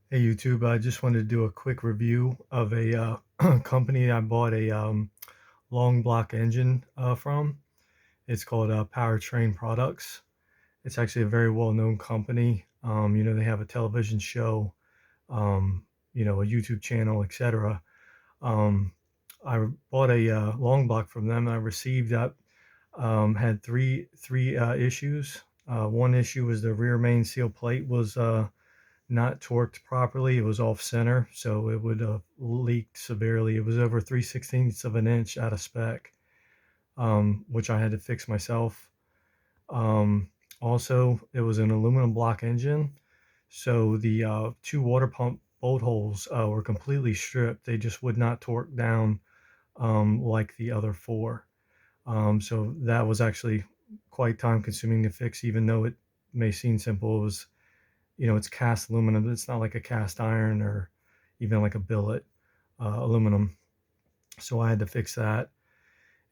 Hey YouTube, I just wanted to do a quick review of a company I bought a long block engine from. It's called Powertrain Products. It's actually a very well-known company. They have a television show, a YouTube channel, etc. Um, I bought a long block from them. I received that had three issues. One issue was the rear main seal plate was not torqued properly. It was off center, so it would have leaked severely. It was over 3/16 of an inch out of spec, which I had to fix myself. Also, it was an aluminum block engine, so the two water pump bolt holes were completely stripped. They just would not torque down like the other four. So that was actually quite time consuming to fix, even though it may seem simple. It was, it's cast aluminum. It's not like a cast iron or even like a billet aluminum. So I had to fix that.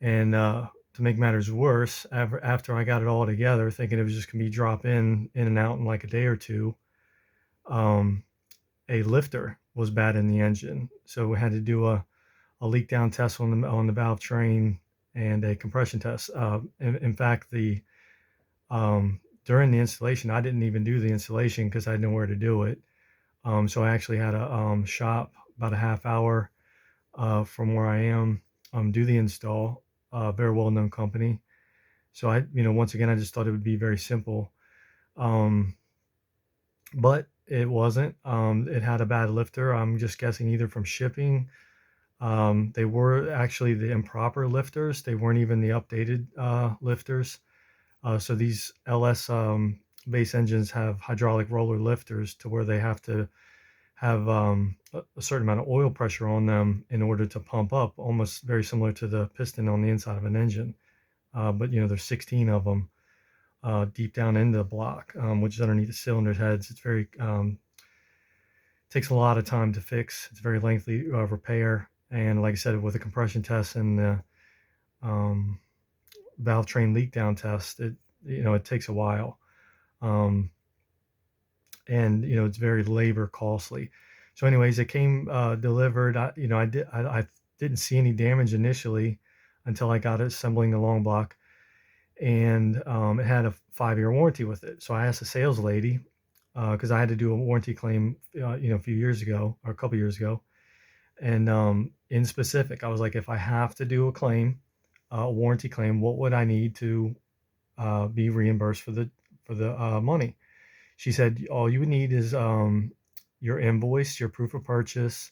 And to make matters worse, after I got it all together, thinking it was just gonna be drop in and out in like a day or two, um, a lifter was bad in the engine. So we had to do a leak down test on the valve train and a compression test. In fact, the during the installation, I didn't even do the installation because I had nowhere to do it. So I actually had a shop about a half hour from where I am do the install. Very well known company. So once again, I just thought it would be very simple, um, but it wasn't. It had a bad lifter. I'm just guessing either from shipping. They were actually the improper lifters. They weren't even the updated lifters. So these LS base engines have hydraulic roller lifters to where they have to have a certain amount of oil pressure on them in order to pump up, almost very similar to the piston on the inside of an engine. But there's 16 of them deep down in the block, which is underneath the cylinder heads. It's very takes a lot of time to fix. It's very lengthy repair, and like I said, with the compression test and the um, valve train leak down test, it takes a while. Um, and it's very labor costly. So anyways, it came delivered. I didn't see any damage initially until I got it assembling the long block, and it had a 5-year warranty with it. So I asked the sales lady, because I had to do a warranty claim a few years ago, or a couple years ago, and in specific I was like, if I have to do a claim, a warranty claim, what would I need to be reimbursed for the money? She said, all you would need is your invoice, your proof of purchase,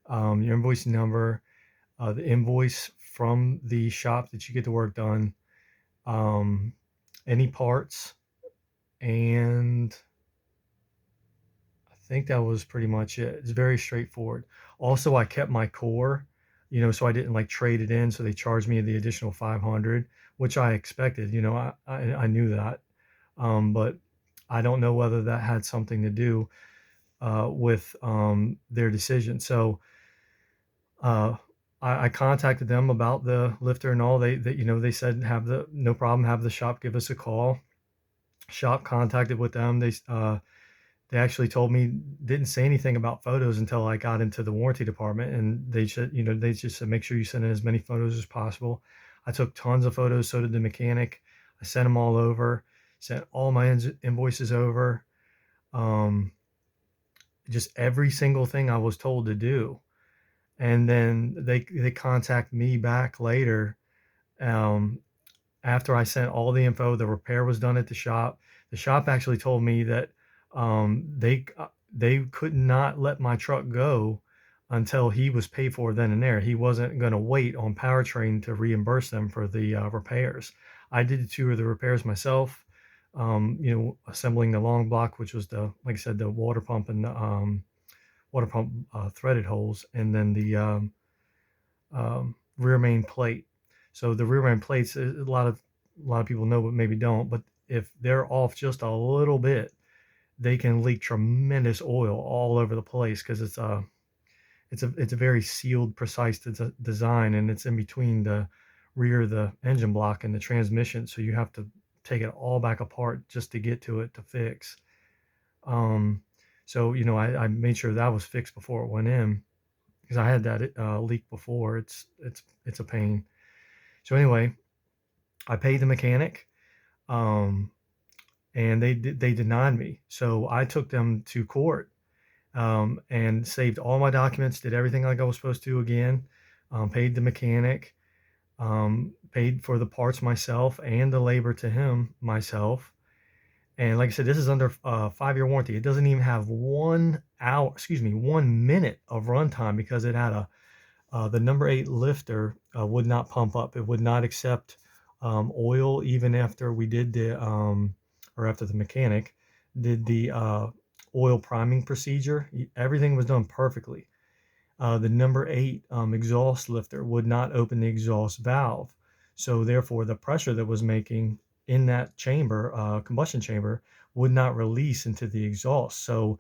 your invoice number, the invoice from the shop that you get the work done, um, any parts, and I think that was pretty much it. It's very straightforward. Also, I kept my core, so I didn't like trade it in. So they charged me the additional 500, which I expected. I knew that, but I don't know whether that had something to do with their decision. So uh, I contacted them about the lifter and all. They said have the no problem, have the shop give us a call. Shop contacted with them. They actually told me, didn't say anything about photos until I got into the warranty department, and they just said make sure you send in as many photos as possible. I took tons of photos. So did the mechanic. I sent them all over. Sent all my invoices over. Um, just every single thing I was told to do. And then they contact me back later, um, after I sent all the info. The repair was done at the shop. The shop actually told me that they could not let my truck go until he was paid for then and there. He wasn't going to wait on Powertrain to reimburse them for the repairs. I did two of the repairs myself. Assembling the long block, which was like I said, the water pump and the water pump threaded holes, and then the rear main plate. So the rear main plates, a lot of people know, but maybe don't. But if they're off just a little bit, they can leak tremendous oil all over the place because it's a very sealed, precise design, and it's in between the rear of the engine block and the transmission. So you have to take it all back apart just to get to it to fix. Um, So, I made sure that was fixed before it went in because I had that leak before. It's a pain. So anyway, I paid the mechanic, um, and they denied me. So I took them to court, and saved all my documents, did everything like I was supposed to again, paid the mechanic, paid for the parts myself and the labor to him myself. And like I said, this is under a 5-year warranty. It doesn't even have 1 hour, excuse me, 1 minute of runtime because it had the number 8 lifter would not pump up. It would not accept oil even after we did or after the mechanic did the oil priming procedure. Everything was done perfectly. The number 8 exhaust lifter would not open the exhaust valve. So therefore, the pressure that was making in that chamber, combustion chamber, would not release into the exhaust. So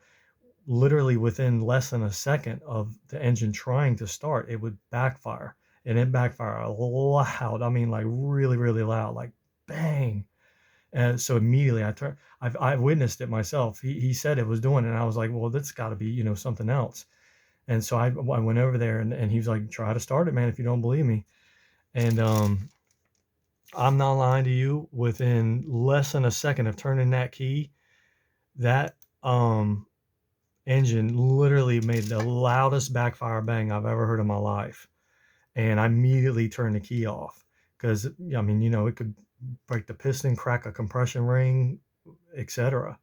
literally within less than a second of the engine trying to start, it would backfire. And it backfire loud. I mean, like really, really loud, like bang. And so immediately I witnessed it myself. He said it was doing it. And I was like, well, that's got to be, something else. And so I went over there and he was like, try to start it, man, if you don't believe me. And I'm not lying to you, within less than a second of turning that key, that engine literally made the loudest backfire bang I've ever heard in my life. And I immediately turned the key off because, I mean, it could break the piston, crack a compression ring, etc.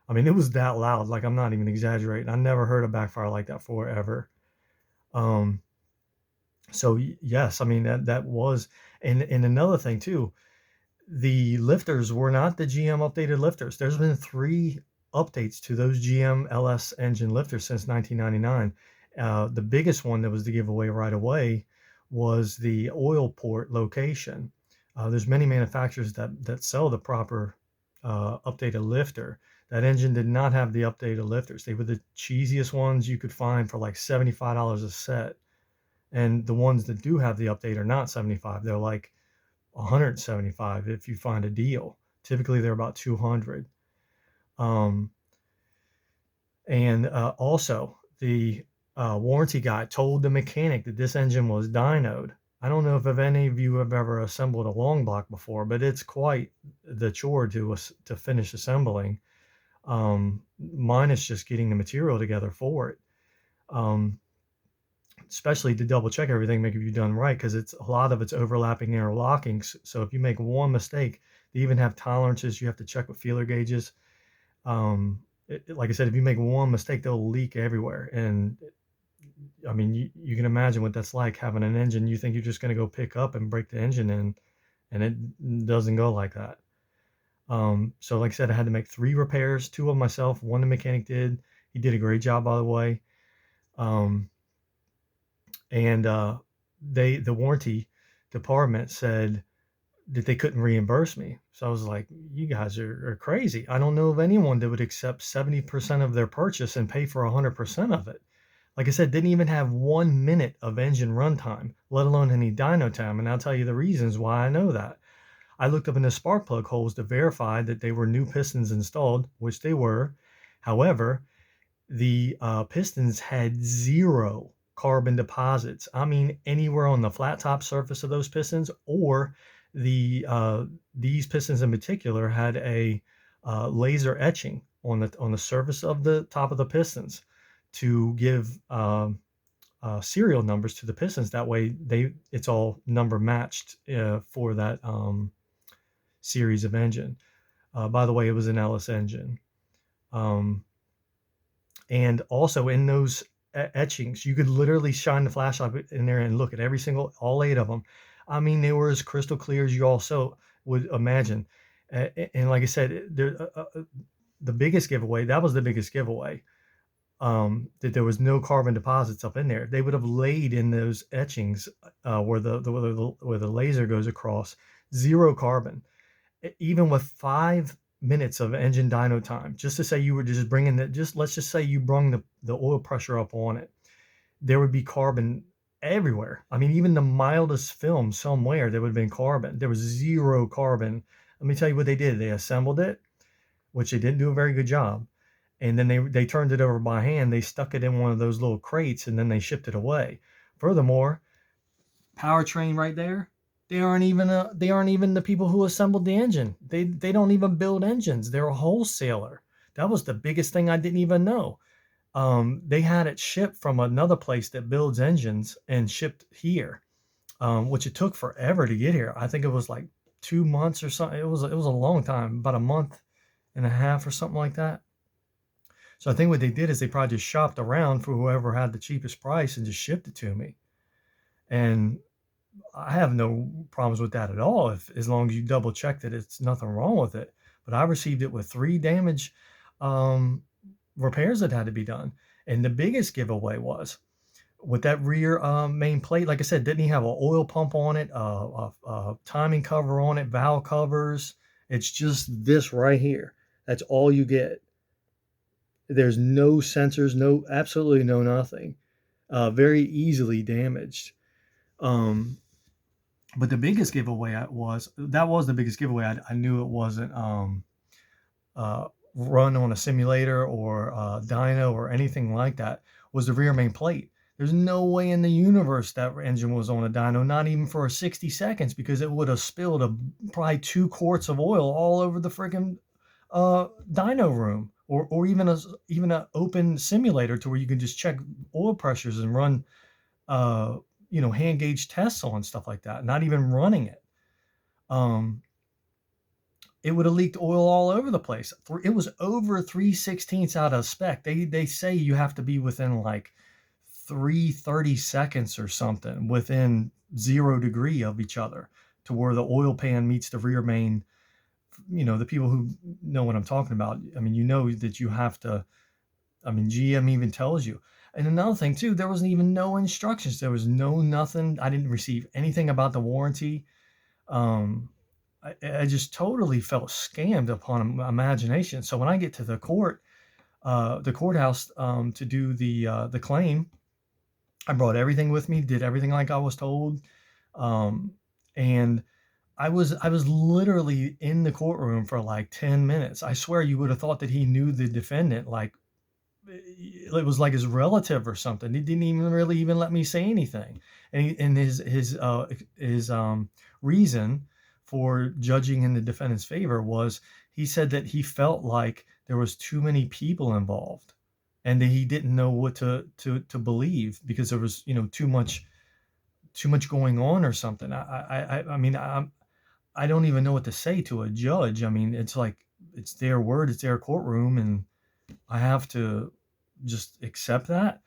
I mean, it was that loud. Like, I'm not even exaggerating. I never heard a backfire like that forever. Um, so yes, I mean that was, and another thing too, the lifters were not the GM updated lifters. There's been 3 updates to those GM LS engine lifters since 1999. The biggest one that was to give away right away was the oil port location. There's many manufacturers that sell the proper updated lifter. That engine did not have the updated lifters. They were the cheesiest ones you could find for like $75 a set. And the ones that do have the update are not 75. They're like 175 if you find a deal. Typically, they're about 200. Um, and also, the warranty guy told the mechanic that this engine was dynoed. I don't know if any of you have ever assembled a long block before, but it's quite the chore to finish assembling. Mine is just getting the material together for it. Especially to double check everything, make you done right, because it's a lot of it's overlapping interlocking. So if you make one mistake, they even have tolerances you have to check with feeler gauges. Like I said, if you make one mistake, they'll leak everywhere. And I mean, you can imagine what that's like, having an engine you think you're just going to go pick up and break the engine in, and it doesn't go like that. So like I said, I had to make 3 repairs, 2 of myself, 1 the mechanic did. He did a great job, by the way. And the warranty department said that they couldn't reimburse me. So I was like, you guys are crazy. I don't know of anyone that would accept 70% of their purchase and pay for 100% of it. Like I said, didn't even have 1 minute of engine runtime, let alone any dyno time. And I'll tell you the reasons why I know that. I looked up in the spark plug holes to verify that they were new pistons installed, which they were. However, the pistons had 0 carbon deposits. I mean, anywhere on the flat top surface of those pistons, or these pistons in particular had a laser etching on the surface of the top of the pistons to give serial numbers to the pistons. That way, it's all number matched for that series of engine. By the way, it was an Ellis engine. And also in those etchings, you could literally shine the flashlight in there and look at all 8 of them. I mean, they were as crystal clear as you also would imagine. And like I said, the biggest giveaway, that was the biggest giveaway, that there was no carbon deposits up in there. They would have laid in those etchings where the laser goes across, 0 carbon. Even with 5 minutes of engine dyno time, just to say you were just bringing let's just say you brung the oil pressure up on it, there would be carbon everywhere. I mean, even the mildest film somewhere, there would have been carbon. There was 0 carbon. Let me tell you what they did. They assembled it, which they didn't do a very good job. and then they turned it over by hand. They stuck it in one of those little crates, and then they shipped it away. Furthermore, Powertrain right there, they aren't even the people who assembled the engine. They don't even build engines. They're a wholesaler. That was the biggest thing I didn't even know. They had it shipped from another place that builds engines and shipped here, which it took forever to get here. I think it was like 2 months or something. It was a long time, about a month and a half or something like that. So I think what they did is they probably just shopped around for whoever had the cheapest price and just shipped it to me. And I have no problems with that at all, if as long as you double check that it's nothing wrong with it. But I received it with 3 damage um, repairs that had to be done. And the biggest giveaway was with that rear main plate. Like I said, didn't he have an oil pump on it, a timing cover on it, valve covers? It's just this right here. That's all you get. There's no sensors, no, absolutely no nothing. Very easily damaged. Um, but the biggest giveaway was the biggest giveaway. I knew it wasn't uh, run on a simulator or dyno or anything like that. Was the rear main plate. There's no way in the universe that engine was on a dyno, not even for 60 seconds, because it would have spilled probably 2 quarts of oil all over the freaking dyno room, or even a open simulator to where you can just check oil pressures and run hand gauge tests on stuff like that. Not even running it. Um, it would have leaked oil all over the place. It was over 3/16 out of spec. They say you have to be within like 3/30 or something, within 0 degree of each other, to where the oil pan meets the rear main. The people who know what I'm talking about. I mean, you know that you have to. I mean, GM even tells you. And another thing too, there wasn't even no instructions. There was no nothing. I didn't receive anything about the warranty. Um, I just totally felt scammed upon imagination. So when I get to the courthouse, to do the claim, I brought everything with me, did everything like I was told, and I was literally in the courtroom for like 10 minutes. I swear you would have thought that he knew the defendant, like it was like his relative or something. He didn't even really even let me say anything. And his reason for judging in the defendant's favor was, he said that he felt like there was too many people involved, and that he didn't know what to believe, because there was too much going on or something. I mean, I don't even know what to say to a judge. I mean, it's like, it's their word, it's their courtroom, and I have to just accept that.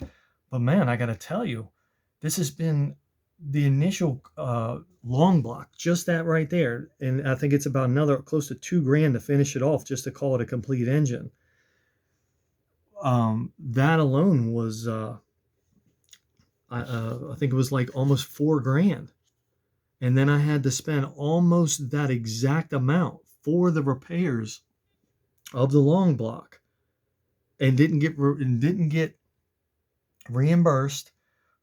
But man, I got to tell you, this has been the initial long block, just that right there. And I think it's about another close to 2 grand to finish it off, just to call it a complete engine. That alone was, I think it was like almost 4 grand. And then I had to spend almost that exact amount for the repairs of the long block, and didn't get reimbursed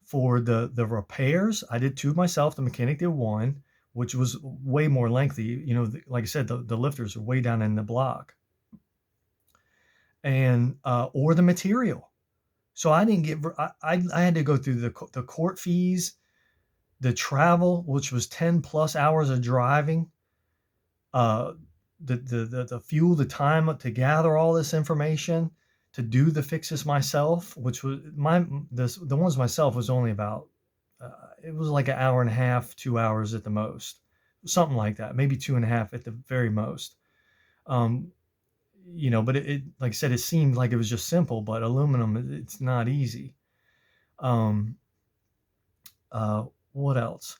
for the repairs. I did 2 myself. The mechanic did 1, which was way more lengthy. Like I said, the lifters are way down in the block, and or the material. So I didn't get. I had to go through the court fees, the travel, which was 10+ hours of driving, uh, the fuel, the time to gather all this information, to do the fixes myself, which was the ones myself was only about, it was like an hour and a half, 2 hours at the most, something like that, maybe 2.5 at the very most. Um, but it, like I said, it seemed like it was just simple, but aluminum, it's not easy. Um, what else?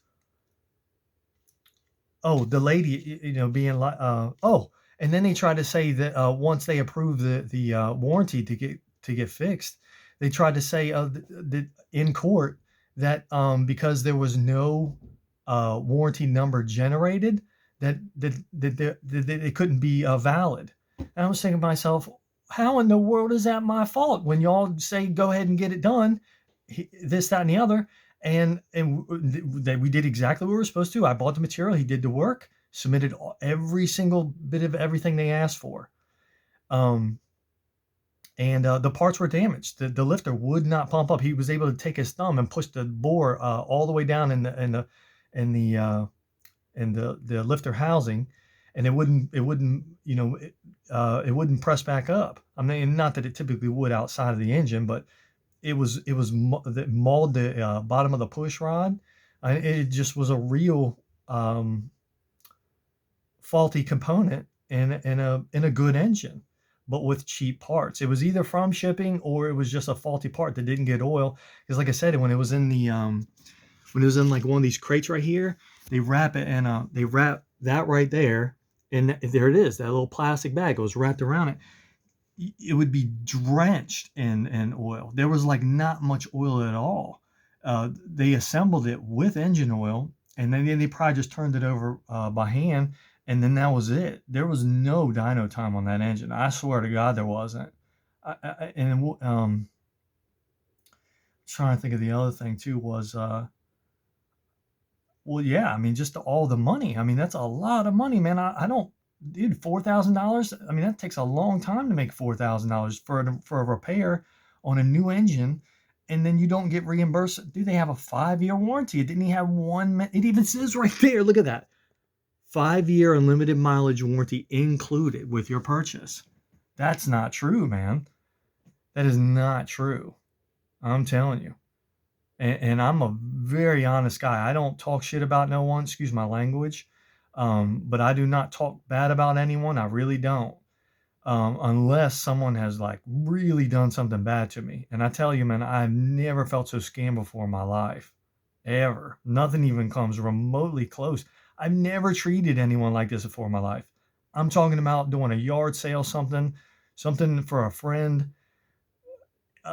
Oh, the lady, being like, and then they tried to say that once they approved the warranty to get fixed, they tried to say in court that because there was no warranty number generated, that it couldn't be valid. And I was thinking to myself, how in the world is that my fault when y'all say go ahead and get it done, this, that, and the other? And we did exactly what we were supposed to. I bought the material. He did the work. Submitted every single bit of everything they asked for. Um, and the parts were damaged. The lifter would not pump up. He was able to take his thumb and push the bore all the way down in the the lifter housing, and it wouldn't it wouldn't press back up. I mean, not that it typically would outside of the engine, but it was that mauled the bottom of the push rod. It just was a real faulty component in a good engine, but with cheap parts. It was either from shipping or it was just a faulty part that didn't get oil. Because like I said, when it was in the when it was in like one of these crates right here, they wrap that right there, and there it is. That little plastic bag was wrapped around it. It would be drenched in oil. There was like not much oil at all. They assembled it with engine oil, and then they probably just turned it over by hand, and then that was it. There was no dyno time on that engine. I swear to God, there wasn't. And trying to think of the other thing too was well, yeah, I mean, just all the money. I mean, that's a lot of money, man. I don't, dude, $4,000. I mean, that takes a long time to make $4,000 for a repair on a new engine, and then you don't get reimbursed. Dude, they have a 5-year warranty. It didn't even have one. It even says right there. Look at that, 5-year unlimited mileage warranty included with your purchase. That's not true, man. That is not true. I'm telling you. And I'm a very honest guy. I don't talk shit about no one, excuse my language. But I do not talk bad about anyone. I really don't. Unless someone has like really done something bad to me. And I tell you, man, I've never felt so scammed before in my life. Ever. Nothing even comes remotely close. I've never treated anyone like this before in my life. I'm talking about doing a yard sale, something for a friend,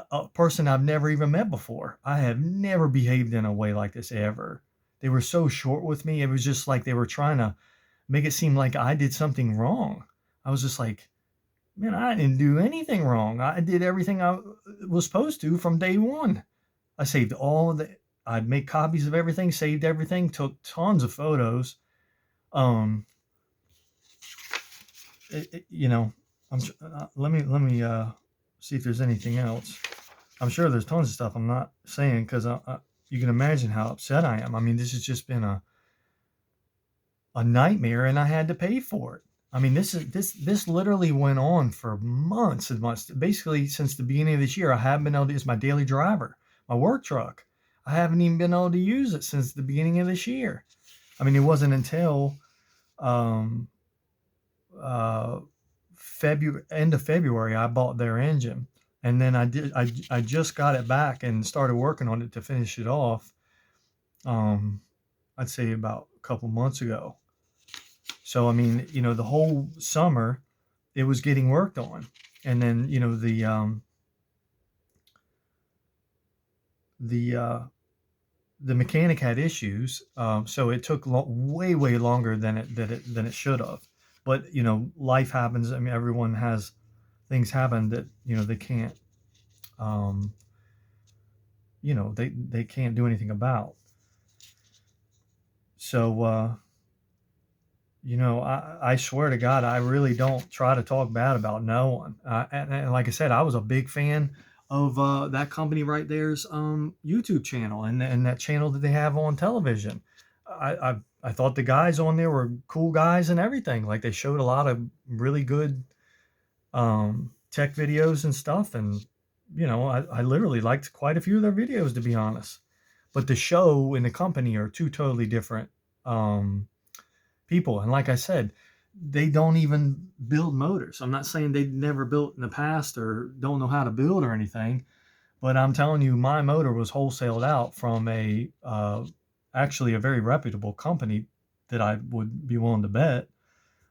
a person I've never even met before. I have never behaved in a way like this ever. They were so short with me. It was just like they were trying to make it seem like I did something wrong. I was just like, man, I didn't do anything wrong. I did everything I was supposed to from day one. I saved all the, I'd make copies of everything, saved everything, took tons of photos. Um, you know, let me see if there's anything else. I'm sure there's tons of stuff I'm not saying because you can imagine how upset I am. I mean, this has just been a nightmare, and I had to pay for it. I mean, this literally went on for months and months. Basically, since the beginning of this year, I haven't been able to. It's my daily driver, my work truck. I haven't even been able to use it since the beginning of this year. I mean, it wasn't until um, uh, February, end of February, I bought their engine, and then I just got it back and started working on it to finish it off. Um, I'd say about a couple months ago. So I mean, the whole summer it was getting worked on, and then the the mechanic had issues, so it took way longer than it should have. But life happens. I mean, everyone has things happen that they can't um, they can't do anything about. So I swear to God, I really don't try to talk bad about no one. And like I said, I was a big fan of that company right there's YouTube channel and that channel that they have on television. I thought the guys on there were cool guys and everything. Like they showed a lot of really good tech videos and stuff. And I literally liked quite a few of their videos, to be honest. But the show and the company are two totally different um, people. And like I said, they don't even build motors. I'm not saying they never built in the past or don't know how to build or anything, but I'm telling you, my motor was wholesaled out from actually a very reputable company that I would be willing to bet.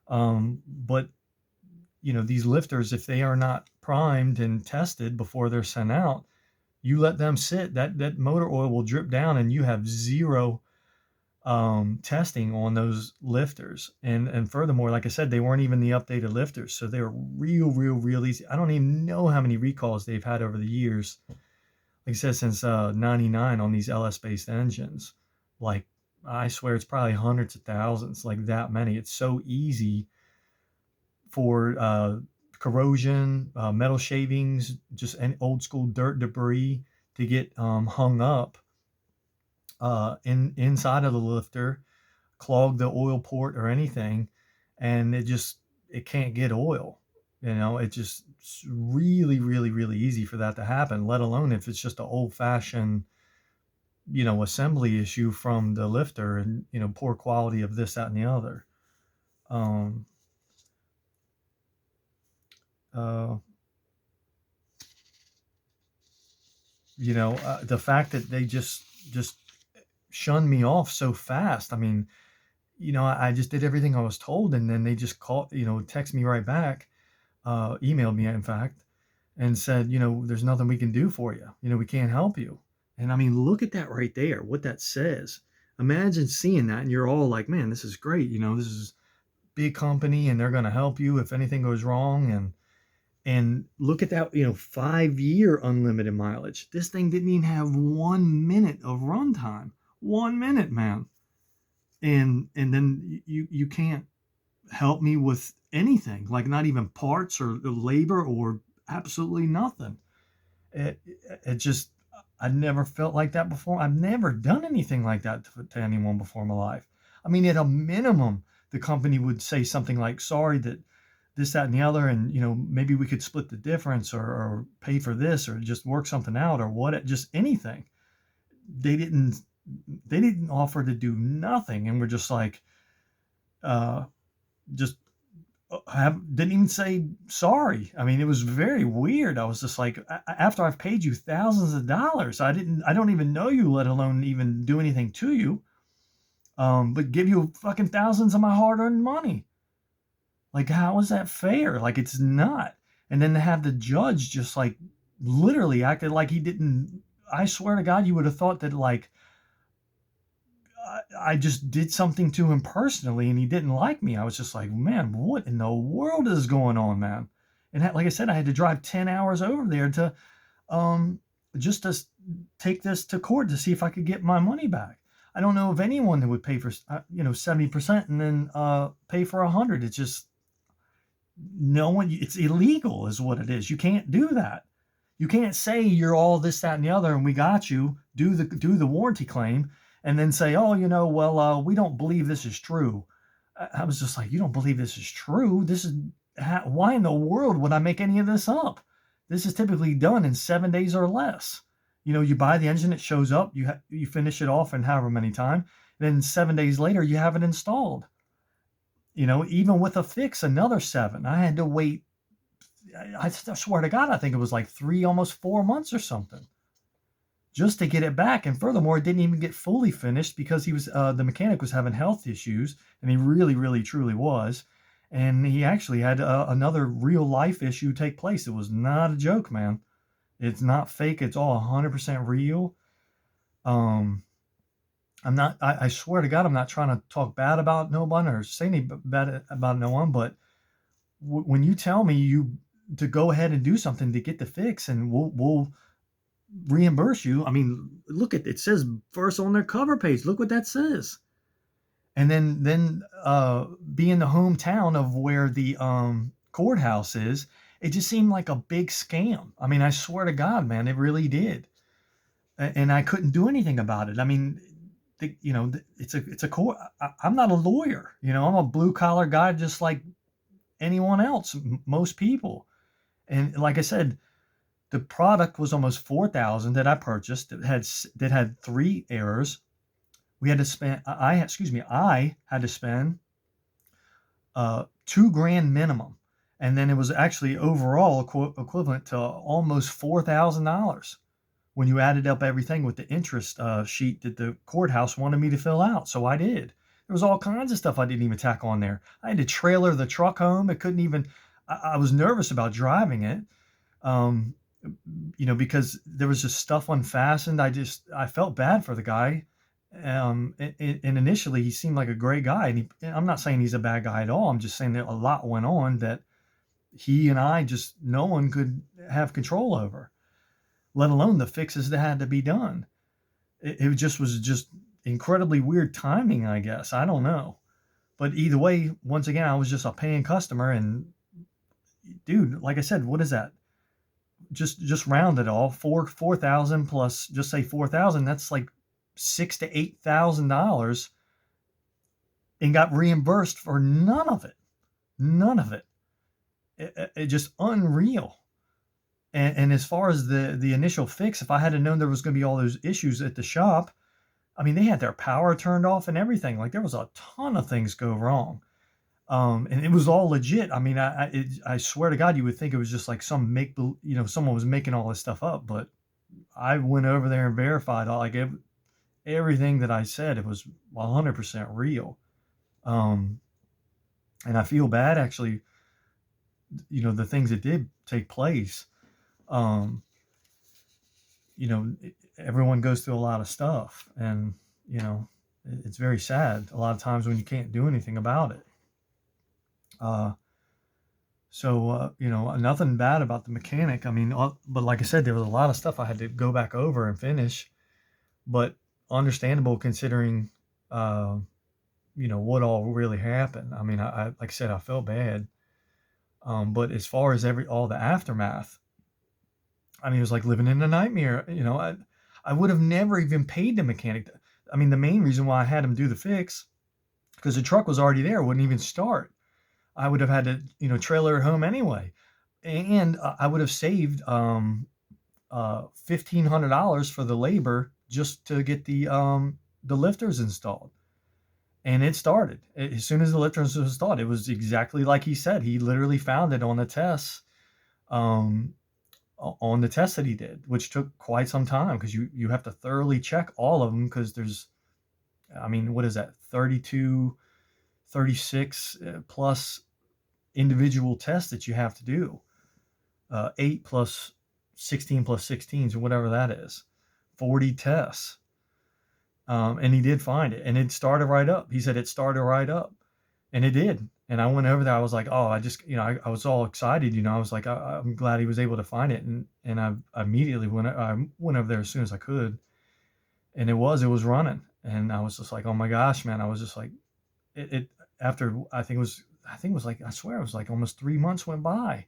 But these lifters, if they are not primed and tested before they're sent out, you let them sit, that motor oil will drip down, and you have zero testing on those lifters. And furthermore, like I said, they weren't even the updated lifters, so they were real easy. I don't even know how many recalls they've had over the years. Like I said, since 99 on these LS based engines. Like, I swear it's probably hundreds of thousands, like that many. It's so easy for corrosion, metal shavings, just any old school dirt debris to get hung up inside of the lifter, clog the oil port or anything, and it can't get oil. It's really, really, really easy for that to happen, let alone if it's just an old fashioned, assembly issue from the lifter and, poor quality of this, that, and the other. Um, uh, the fact that they just shunned me off so fast. I mean, I just did everything I was told, and then they just called, text me right back, emailed me, in fact, and said, there's nothing we can do for you. We can't help you. And I mean, look at that right there, what that says. Imagine seeing that, and you're all like, man, this is great. This is big company, and they're going to help you if anything goes wrong. And look at that, 5-year unlimited mileage. This thing didn't even have 1 minute of runtime. 1 minute, man. And then you can't help me with anything, like not even parts or labor or absolutely nothing. It just, I never felt like that before. I've never done anything like that to anyone before in my life. I mean, at a minimum, the company would say something like, sorry that this, that, and the other, and maybe we could split the difference, or pay for this, or just work something out, or what, just anything. They didn't they didn't offer to do nothing, and we're just like, just didn't even say sorry. I mean, it was very weird. I was just like, after I've paid you thousands of dollars, I don't even know you, let alone even do anything to you, but give you fucking thousands of my hard-earned money. Like, how is that fair? Like, it's not. And then to have the judge just like literally acted like he didn't. I swear to God, you would have thought that, like, I just did something to him personally and he didn't like me. I was just like, man, what in the world is going on, man? And like I said, I had to drive 10 hours over there to um, just to take this to court to see if I could get my money back. I don't know of anyone that would pay for 70% and then pay for 100. It's just no one. It's illegal, is what it is. You can't do that. You can't say you're all this, that, and the other, and we got you. Do the warranty claim, and then say, oh, well, we don't believe this is true. I was just like, you don't believe this is true? This is why in the world would I make any of this up? This is typically done in 7 days or less. You buy the engine, it shows up, you finish it off in however many time, then 7 days later you have it installed. Even with a fix, another 7. I had to wait. I swear to God, I think it was like 3, almost 4 months or something, just to get it back. And furthermore, it didn't even get fully finished because the mechanic was having health issues, and he really, really, truly was. And he actually had another real life issue take place. It was not a joke, man. It's not fake. It's all 100% real. I swear to God, I'm not trying to talk bad about no one or say any bad about no one, but when you tell me to go ahead and do something to get the fix, and we'll reimburse you. I mean, look at it says first on their cover page. Look what that says. And then being the hometown of where the courthouse is, it just seemed like a big scam. I mean, I swear to God, man, it really did. And I couldn't do anything about it. I mean, it's a court. I'm not a lawyer. I'm a blue collar guy, just like anyone else, most people. And like I said, the product was almost 4,000 that I purchased. That had 3 errors. We had to spend. I had to spend $2,000 minimum, and then it was actually overall equivalent to almost $4,000 when you added up everything with the interest sheet that the courthouse wanted me to fill out. So I did. There was all kinds of stuff I didn't even tack on there. I had to trailer the truck home. It couldn't even. I was nervous about driving it. Because there was just stuff unfastened. I felt bad for the guy. And initially he seemed like a great guy, and I'm not saying he's a bad guy at all. I'm just saying that a lot went on that he and I just, no one could have control over, let alone the fixes that had to be done. It just was just incredibly weird timing, I guess. I don't know. But either way, once again, I was just a paying customer, and dude, like I said, what is that? Just round it all, 4,000 plus, just say 4,000. That's like $6,000 to $8,000, and got reimbursed for none of it. None of it. It just unreal. And as far as the initial fix, if I had known there was going to be all those issues at the shop, I mean, they had their power turned off and everything. Like there was a ton of things go wrong. And it was all legit. I mean, I swear to God, you would think it was just like some someone was making all this stuff up. But I went over there and verified everything that I said. It was 100% real. Um, and I feel bad actually. The things that did take place. Um, Everyone goes through a lot of stuff, and you know, it's very sad a lot of times when you can't do anything about it. Uh, nothing bad about the mechanic. I mean, but like I said, there was a lot of stuff I had to go back over and finish, but understandable considering, uh, what all really happened. I mean, like I said, I felt bad. But as far as all the aftermath, I mean, it was like living in a nightmare. I would have never even paid the mechanic. I mean, the main reason why I had him do the fix, because the truck was already there, wouldn't even start. I would have had to, trailer it home anyway, and I would have saved $1,500 for the labor just to get the lifters installed. And it started as soon as the lifters was installed. It was exactly like he said. He literally found it on the tests. Um, on the test that he did, which took quite some time because you have to thoroughly check all of them because there's, I mean, what is that, 32, 36 plus individual tests that you have to do, 8 plus 16 plus 16s or whatever that is, 40 tests. And he did find it, and it started right up. He said it started right up, and it did. And I went over there. I was like, oh, I just, I was all excited. I was like, I'm glad he was able to find it. And I immediately I went over there as soon as I could, and it was running. And I was just like, oh my gosh, man. I was just like, it after I think it was like, I swear it was like almost 3 months went by.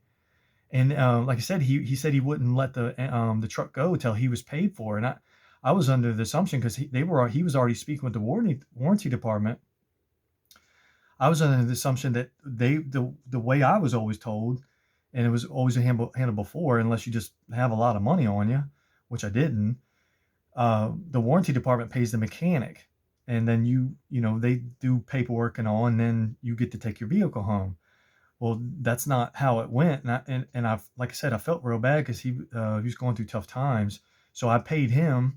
And like I said, he said he wouldn't let the truck go till he was paid for. And I was under the assumption because he was already speaking with the warranty department. I was under the assumption that the way I was always told, and it was always handled before, unless you just have a lot of money on you, which I didn't. The warranty department pays the mechanic, and then they do paperwork and all, and then you get to take your vehicle home. Well, that's not how it went, and I like I said, I felt real bad because he was going through tough times, so I paid him,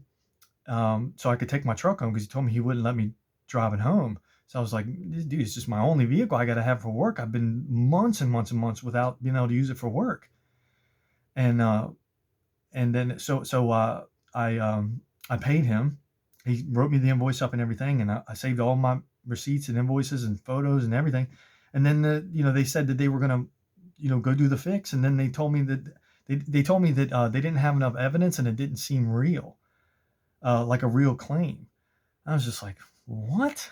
so I could take my truck home because he told me he wouldn't let me drive it home. So I was like, dude, it's just my only vehicle I got to have for work. I've been months and months and months without being able to use it for work. And then I paid him. He wrote me the invoice up and everything, and I saved all my receipts and invoices and photos and everything. And then they said that they were gonna go do the fix, and then they told me that they didn't have enough evidence and it didn't seem real, like a real claim. I was just like, what?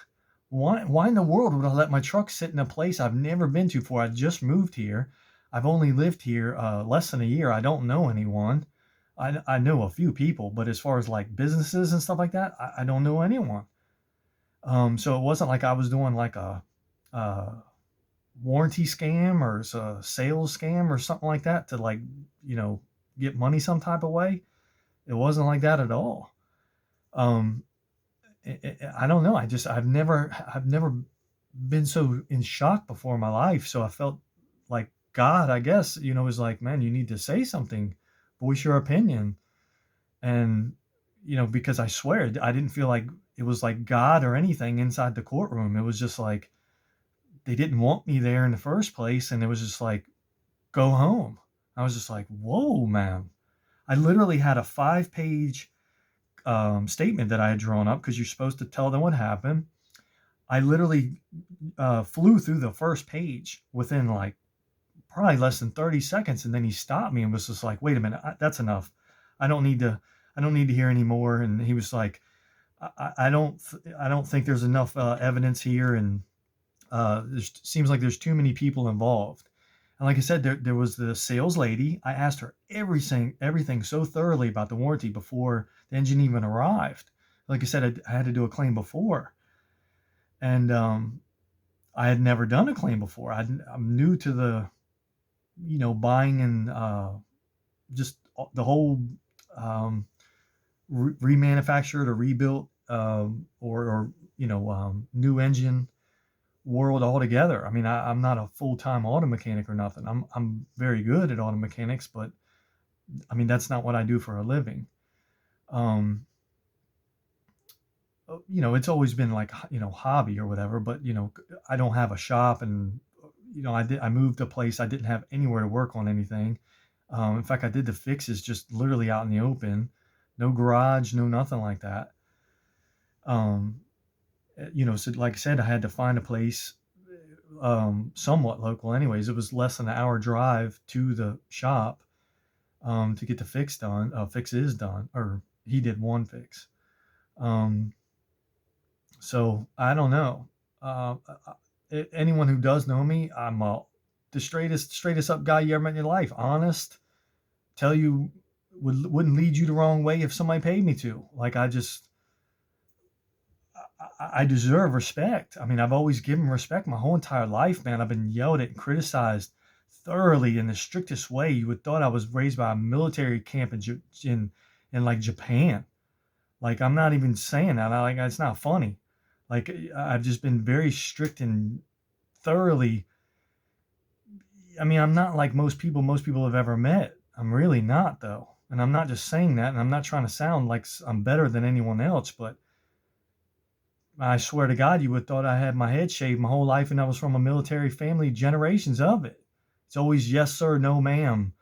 Why in the world would I let my truck sit in a place I've never been to before? I just moved here. I've only lived here less than a year. I don't know anyone. I know a few people, but as far as like businesses and stuff like that, I don't know anyone. So it wasn't like I was doing like a warranty scam or a sales scam or something like that to like, get money some type of way. It wasn't like that at all. Um, I don't know. I've never been so in shock before in my life. So I felt like God, I guess, was like, man, you need to say something, voice your opinion. And, because I swear I didn't feel like it was like God or anything inside the courtroom. It was just like, they didn't want me there in the first place. And it was just like, go home. I was just like, whoa, man. I literally had a 5-page statement that I had drawn up because you're supposed to tell them what happened. I literally flew through the first page within like probably less than 30 seconds, and then he stopped me and was just like, "Wait a minute, that's enough. I don't need to. I don't need to hear anymore." And he was like, "I don't think there's enough evidence here, and seems like there's too many people involved." And like I said, there was the sales lady. I asked her everything so thoroughly about the warranty before the engine even arrived. Like I said, I had to do a claim before, and I had never done a claim before. I'm new to the, buying and just the whole um, remanufactured or rebuilt, or new engine world altogether. I mean, I'm not a full time auto mechanic or nothing. I'm very good at auto mechanics, but I mean that's not what I do for a living. Um, it's always been like hobby or whatever. But I don't have a shop, and I moved a place. I didn't have anywhere to work on anything. In fact, I did the fixes just literally out in the open, no garage, no nothing like that. Um, so like I said, I had to find a place somewhat local. Anyways, it was less than an hour drive to the shop to get the fix done. Fix is done, or he did one fix. Um, so I don't know. Anyone who does know me, I'm the straightest up guy you ever met in your life. Honest, tell you wouldn't lead you the wrong way if somebody paid me to. Like I deserve respect. I mean, I've always given respect my whole entire life, man. I've been yelled at and criticized thoroughly in the strictest way. You would thought I was raised by a military camp in like Japan. Like I'm not even saying that. Like it's not funny. Like I've just been very strict and thoroughly. I mean, I'm not like most people have ever met. I'm really not though. And I'm not just saying that, and I'm not trying to sound like I'm better than anyone else, but I swear to God, you would have thought I had my head shaved my whole life and I was from a military family, generations of it. It's always yes, sir, no, ma'am,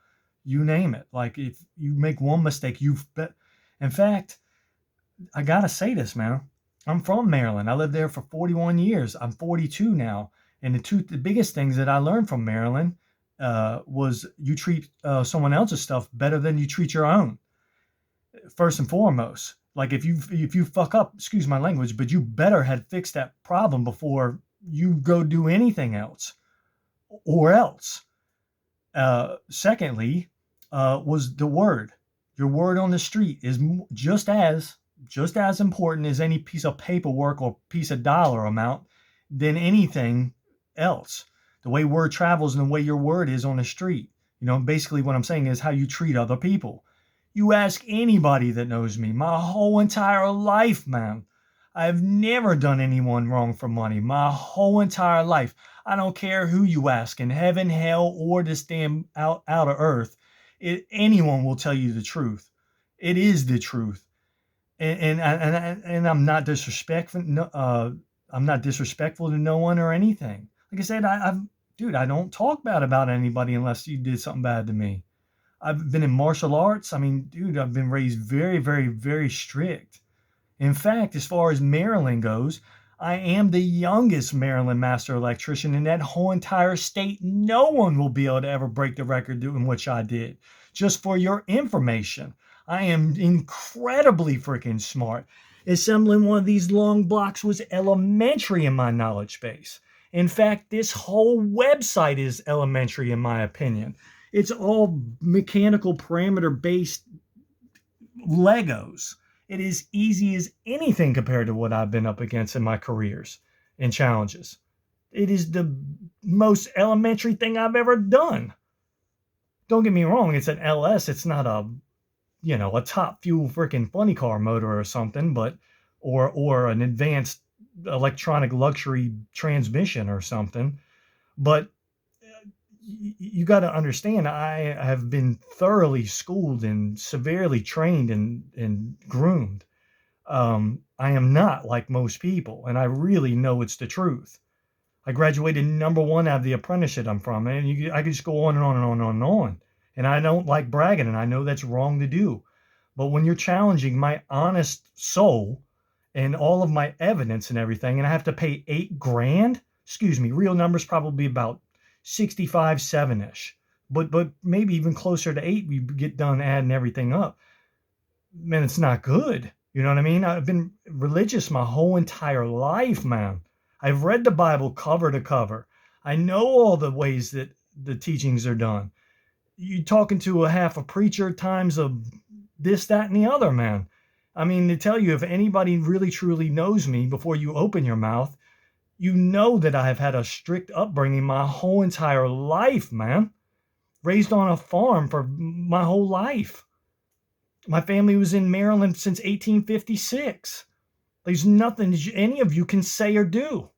you name it. Like if you make one mistake, you've bet. In fact, I gotta say this, man. I'm from Maryland. I lived there for 41 years. I'm 42 now, and the biggest things that I learned from Maryland was you treat someone else's stuff better than you treat your own. First and foremost, like if you fuck up, excuse my language, but you better had fixed that problem before you go do anything else, or else. Secondly, was the word. Your word on the street is just as important as any piece of paperwork or piece of dollar amount than anything else. The way word travels and the way your word is on the street. Basically what I'm saying is how you treat other people. You ask anybody that knows me, my whole entire life, man. I've never done anyone wrong for money. My whole entire life. I don't care who you ask in heaven, hell, or this damn out of earth. Anyone will tell you the truth. It is the truth. And I'm not disrespectful. No, I'm not disrespectful to no one or anything. Like I said, dude, I don't talk bad about anybody unless you did something bad to me. I've been in martial arts. I mean, dude, I've been raised very, very, very strict. In fact, as far as Maryland goes, I am the youngest Maryland master electrician in that whole entire state. No one will be able to ever break the record doing what I did. Just for your information, I am incredibly freaking smart. Assembling one of these long blocks was elementary in my knowledge base. In fact, this whole website is elementary in my opinion. It's all mechanical parameter based Legos. It is easy as anything compared to what I've been up against in my careers and challenges. It is the most elementary thing I've ever done. Don't get me wrong, it's an LS. It's not a top fuel freaking funny car motor or something, but or an advanced electronic luxury transmission or something. But you got to understand, I have been thoroughly schooled and severely trained and groomed. I am not like most people, and I really know it's the truth. I graduated number one out of the apprenticeship I'm from, and I could just go on and on and on and on and on. And I don't like bragging, and I know that's wrong to do. But when you're challenging my honest soul and all of my evidence and everything, and I have to pay 8 grand, excuse me, real numbers probably about 65, 7-ish, but maybe even closer to 8, we get done adding everything up. Man, it's not good. You know what I mean? I've been religious my whole entire life, man. I've read the Bible cover to cover. I know all the ways that the teachings are done. You talking to a half a preacher at times of this, that, and the other, man. I mean, to tell you, if anybody really truly knows me before you open your mouth, you know that I have had a strict upbringing my whole entire life, man. Raised on a farm for my whole life. My family was in Maryland since 1856. There's nothing any of you can say or do